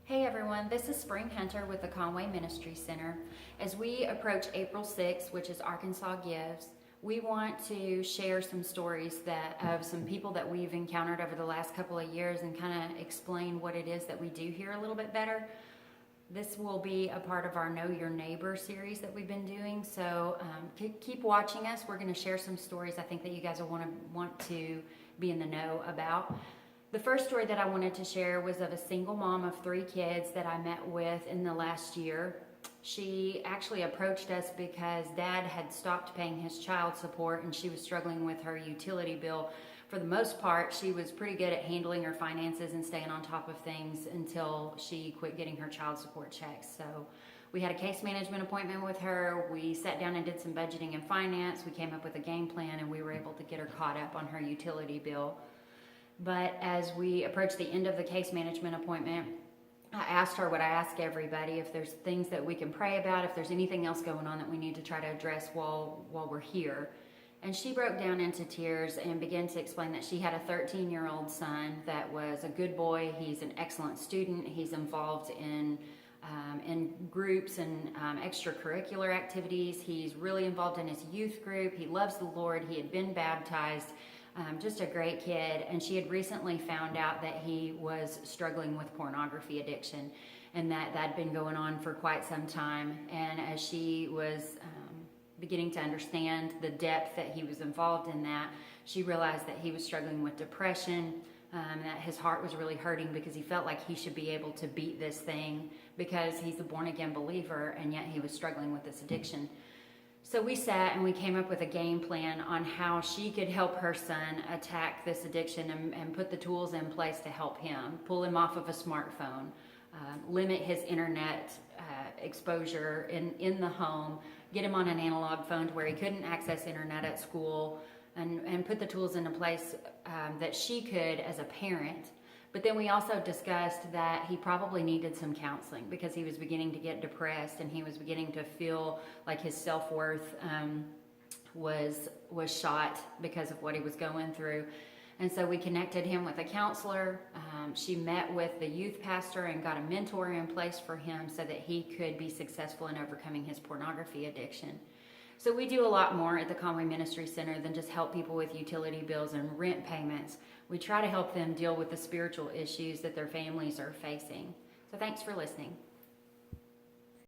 Hey everyone, this is Spring Hunter with the Conway Ministry Center. As we approach April 6th, which is Arkansas Gives, we want to share some stories of some people that we've encountered over the last couple of years and kind of explain what it is that we do here a little bit better. This will be a part of our Know Your Neighbor series that we've been doing, so keep watching us. We're going to share some stories I think that you guys will want to be in the know about. The first story that I wanted to share was of a single mom of 3 kids that I met with in the last year. She actually approached us because Dad had stopped paying his child support and she was struggling with her utility bill. For the most part, she was pretty good at handling her finances and staying on top of things until she quit getting her child support checks. So we had a case management appointment with her. We sat down and did some budgeting and finance. We came up with a game plan and we were able to get her caught up on her utility bill. But as we approached the end of the case management appointment, I asked her what I ask everybody, if there's things that we can pray about, if there's anything else going on that we need to try to address while we're here. And she broke down into tears and began to explain that she had a 13-year-old son that was a good boy. He's an excellent student. He's involved in groups and extracurricular activities. He's really involved in his youth group. He loves the Lord. He had been baptized. Just a great kid, and she had recently found out that he was struggling with pornography addiction and that had been going on for quite some time. And as she was beginning to understand the depth that he was involved in that, she realized that he was struggling with depression, that his heart was really hurting because he felt like he should be able to beat this thing because he's a born-again believer, and yet he was struggling with this addiction. So we sat and we came up with a game plan on how she could help her son attack this addiction and put the tools in place to help him, pull him off of a smartphone, limit his internet exposure in the home, get him on an analog phone to where he couldn't access internet at school, and put the tools into place that she could as a parent. But then we also discussed that he probably needed some counseling because he was beginning to get depressed and he was beginning to feel like his self-worth was shot because of what he was going through. And so we connected him with a counselor. She met with the youth pastor and got a mentor in place for him so that he could be successful in overcoming his pornography addiction. So we do a lot more at the Conway Ministry Center than just help people with utility bills and rent payments. We try to help them deal with the spiritual issues that their families are facing. So thanks for listening.